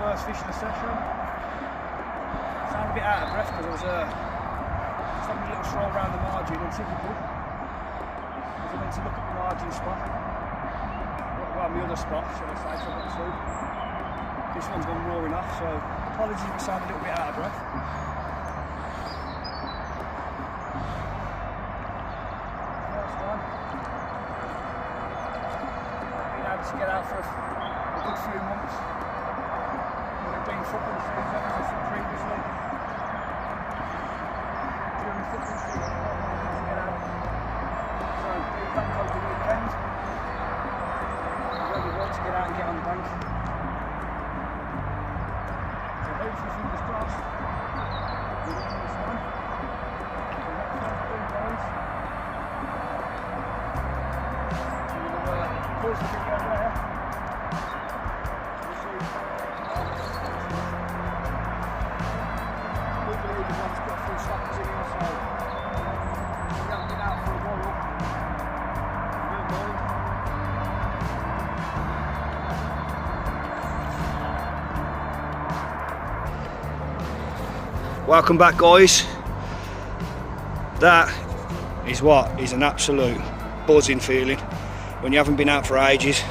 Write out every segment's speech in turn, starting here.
first fish of the session. Sound a bit out of breath because I was just having a little stroll around the margin and typical. I went to look at the margin spot. Well, my other spot, shall I say, so I've got two. This one's gone roaring off, so apologies if we sound a little bit out of breath. First one. Been able to get out for a good few months. We've been football season, as I said previously. During football season, I wanted to get out. So, big bank over the weekend. I really want to get out and get on the bank. So, hopefully, fingers crossed, we'll win this one. We've got the first big boys. So, we'll pause the video there. Stockies in here, so we haven't been out for a while. Welcome back, guys. That is what is an absolute buzzing feeling when you haven't been out for ages.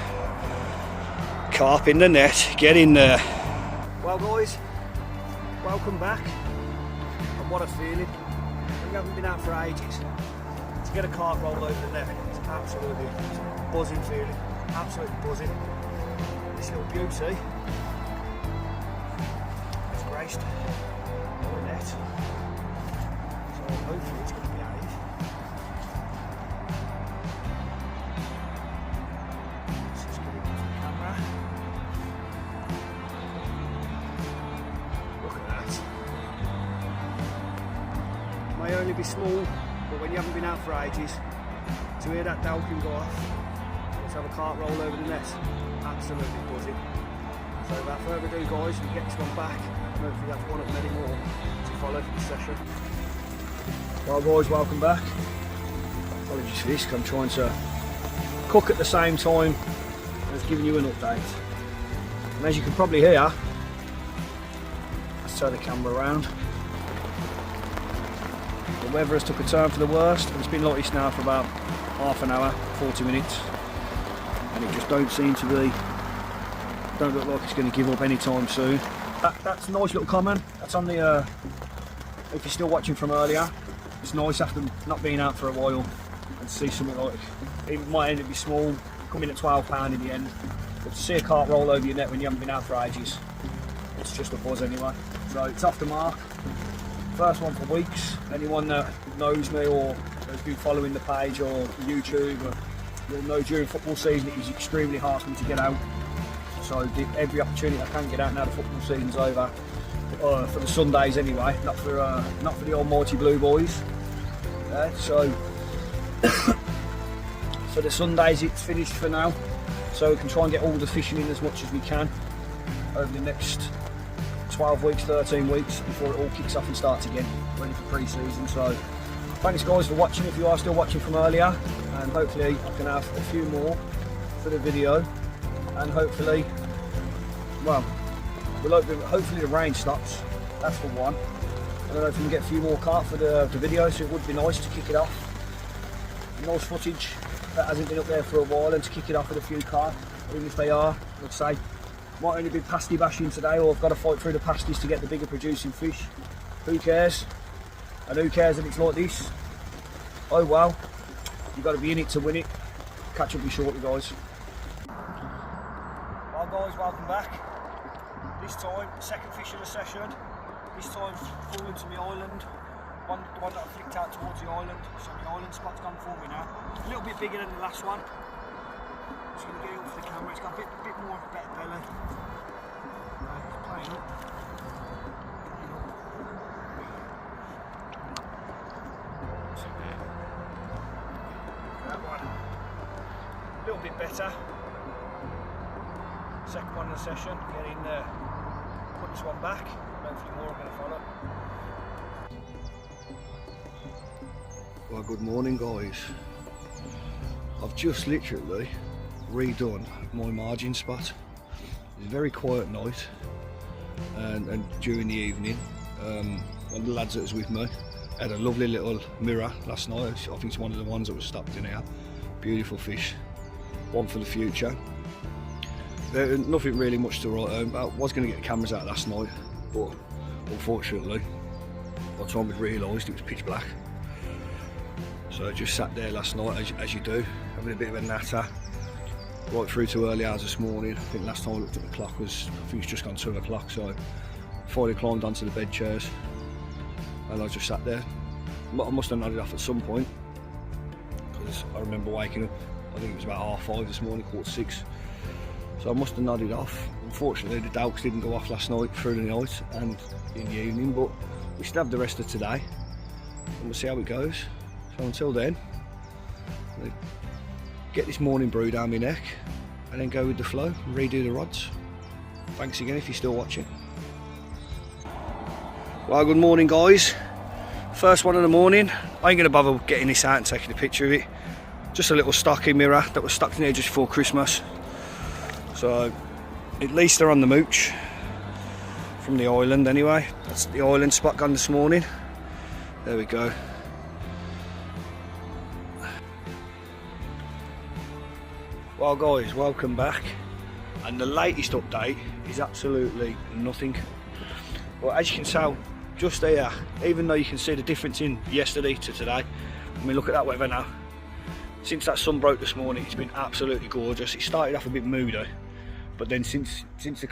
Carp in the net, get in there. Well, guys, welcome back. What a feeling. We haven't been out for ages. To get a carp roll over the net, it's absolutely buzzing feeling. Absolutely buzzing. This little beauty has graced our net. So hopefully it's going to behave. This is good enough for the camera. Look at that. May only be small, but when you haven't been out for ages, to hear that dolphin go off, let's have a carp roll over the net, absolutely buzzing. So without further ado, guys, we get this one back, and hopefully have one of many more to follow for the session. Well, guys, welcome back. Apologies for this, I'm trying to cook at the same time as giving you an update. And as you can probably hear, let's turn the camera around. The weather has took a turn for the worst, and it's been like this now for about half an hour, 40 minutes, and it just don't look like it's going to give up anytime soon. That's a nice little comment. That's on the, if you're still watching from earlier, it's nice after not being out for a while and to see something like, it might end up be small, come in at £12 in the end, but to see a carp roll over your net when you haven't been out for ages, it's just a buzz anyway. So it's off the mark. First one for weeks. Anyone that knows me or has been following the page or YouTube, you'll know during football season it is extremely hard for me to get out. So every opportunity I can get out now the football season's over, for the Sundays anyway, not for the almighty blue boys. So for the Sundays it's finished for now. So we can try and get all the fishing in as much as we can over the next 12 weeks, 13 weeks before it all kicks off and starts again, ready for pre-season. So thanks guys for watching if you are still watching from earlier, and hopefully I can have a few more for the video, and hopefully, well, hopefully the rain stops, that's for one. I don't know if we can get a few more carp for the video, so it would be nice to kick it off. Nice footage that hasn't been up there for a while, and to kick it off with a few carp, even if they are, I'd say, might only be pasty bashing today, or I've got to fight through the pasties to get the bigger producing fish. Who cares? And who cares if it's like this? Oh well, you've got to be in it to win it. Catch up with you shortly, guys. Well guys, welcome back. This time, second fish of the session. This time falling to my island. The one that I flicked out towards the island. So the island spot's gone for me now. A little bit bigger than the last one. Just going to get it up for the camera. It's got a bit more better belly. It's playing up. That one. A little bit better. Second one in the session. Get in there. Put this one back. Hopefully more are going to follow. Well, good morning, guys. I've just literally redone my margin spot. It's a very quiet night. and during the evening, one of the lads that was with me had a lovely little mirror last night. I think it's one of the ones that was stocked in here. Beautiful fish, one for the future. Nothing really much to write home about. I was going to get the cameras out last night, but unfortunately by the time we realised it was pitch black. So I just sat there last night, as you do, having a bit of a natter, right through to early hours this morning. I think last time I looked at the clock I think it's just gone 2 o'clock, so I finally climbed onto the bed chairs and I just sat there. I must have nodded off at some point, because I remember waking up, I think it was about 5:30 this morning, 5:45. So I must have nodded off. Unfortunately the Dalks didn't go off last night through the night and in the evening, but we still have the rest of today and we'll see how it goes. So until then, I'm gonna get this morning brew down my neck and then go with the flow and redo the rods. Thanks again if you're still watching. Well, good morning guys. First one of the morning. I ain't going to bother getting this out and taking a picture of it. Just a little stocking mirror that was stuck in there just before Christmas. So at least they're on the mooch from the island anyway. That's the island spot gone this morning. There we go. Well guys, welcome back. And the latest update is absolutely nothing. Well, as you can tell, just here, even though you can see the difference in yesterday to today, I mean look at that weather now. Since that sun broke this morning, it's been absolutely gorgeous. It started off a bit moody, but then since the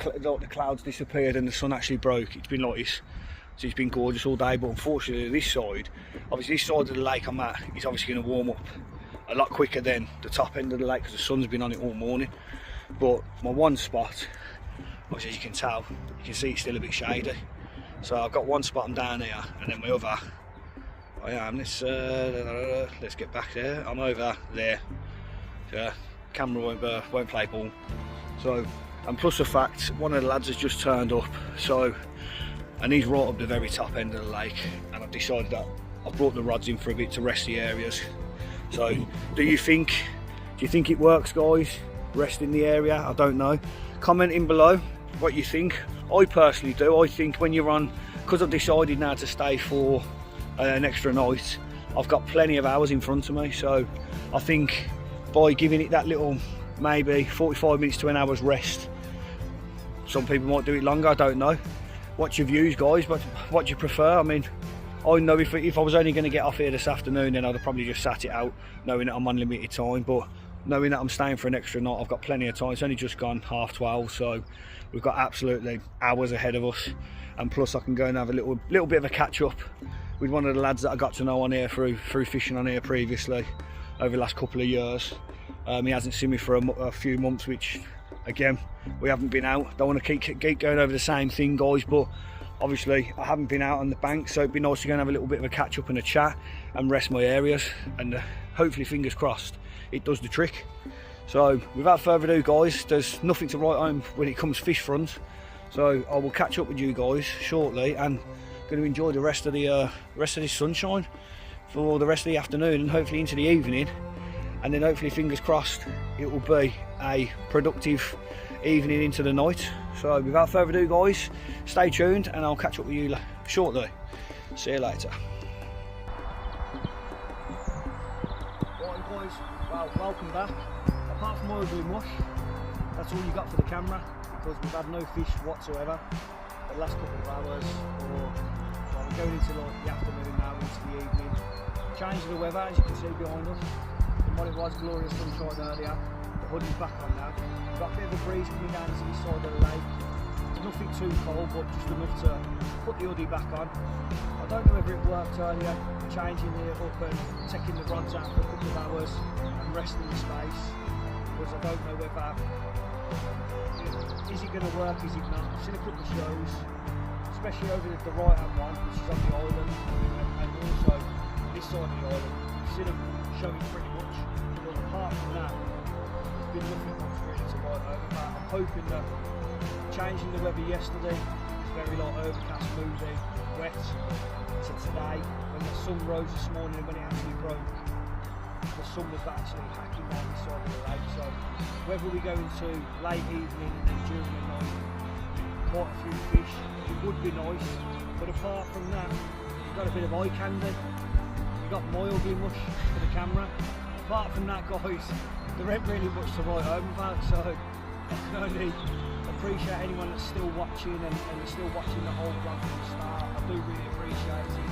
clouds disappeared and the sun actually broke, it's been like this. So it's been gorgeous all day, but unfortunately this side, obviously this side of the lake I'm at, is obviously going to warm up a lot quicker than the top end of the lake because the sun's been on it all morning. But my one spot, obviously as you can tell, you can see it's still a bit shady. So I've got one spot I'm down here, and then my other, let's get back there. I'm over there. So camera won't play ball. So, and plus the fact, one of the lads has just turned up. So, and he's right up the very top end of the lake, and I've decided that I've brought the rods in for a bit to rest the areas. So, do you think it works, guys? Rest in the area? I don't know. Comment in below what you think. I personally do. I think when you're on, because I've decided now to stay for an extra night, I've got plenty of hours in front of me. So I think by giving it that little, maybe 45 minutes to an hour's rest, some people might do it longer, I don't know. What's your views, guys? What do you prefer? I mean, I know if I was only going to get off here this afternoon, then I'd have probably just sat it out, knowing that I'm on limited time. But knowing that I'm staying for an extra night, I've got plenty of time. It's only just gone 12:30, so we've got absolutely hours ahead of us. And plus I can go and have a little bit of a catch up with one of the lads that I got to know on here through fishing on here previously over the last couple of years. He hasn't seen me for a few months, which again, we haven't been out. Don't want to keep going over the same thing, guys, but obviously I haven't been out on the bank, so it'd be nice to go and have a little bit of a catch up and a chat and rest my areas, and hopefully, fingers crossed, it does the trick. So without further ado, guys, there's nothing to write home when it comes fish front. So I will catch up with you guys shortly, and going to enjoy the rest of this sunshine for the rest of the afternoon and hopefully into the evening, and then hopefully, fingers crossed, it will be a productive evening into the night. So without further ado, guys, stay tuned and I'll catch up with you shortly. See you later. Right guys, well, welcome back. Apart from my ugly mush, that's all you got for the camera, because we've had no fish whatsoever for the last couple of hours. Well, we're going into like the afternoon now, into the evening. Change of the weather, as you can see behind us. From what it was glorious sunshine earlier, the hoodie's back on now. We've got a bit of a breeze coming down to the side of the lake. Nothing too cold, but just enough to put the hoodie back on. I don't know whether it worked earlier, changing it up and taking the rods out for a couple of hours and resting the space, because I don't know whether, is it going to work, is it not. I've seen a couple of shows, especially over the right hand one, which is on the island, and also this side of the island. I've seen them showing pretty much, but apart from that, there's been nothing much really to write over. But I'm hoping that changing the weather yesterday, it was very like overcast, moody, wet, to today, when the sun rose this morning and when it actually broke, the sun was actually hacking down the side of the lake. So whether we go into late evening and then during the night, quite a few fish. It would be nice, but apart from that, you've got a bit of eye candy. You've got my ugly mush for the camera. Apart from that, guys, there ain't really much to write home about, so I can only appreciate anyone that's still watching and is still watching the whole vlog from the start. I do really appreciate it.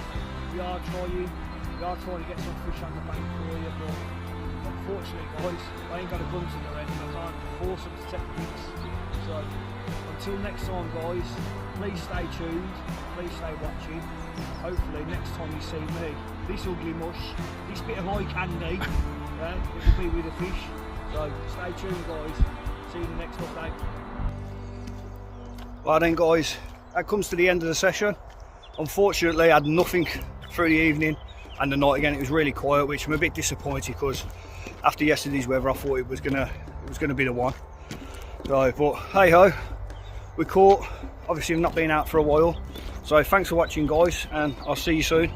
We are trying to get some fish on the bank for you, but unfortunately, guys, I ain't got a gun to their end and I can't force them to take pics. So until next time, guys, please stay tuned, please stay watching. Hopefully next time you see me, this ugly mush, this bit of eye candy, yeah, it will be with a fish. So stay tuned, guys. See you in the next update. Well then, guys, that comes to the end of the session. Unfortunately, I had nothing through the evening and the night again. It was really quiet, which I'm a bit disappointed because after yesterday's weather, I thought it was gonna be the one. So, but hey ho, we caught. Obviously, I've not been out for a while. So thanks for watching, guys, and I'll see you soon.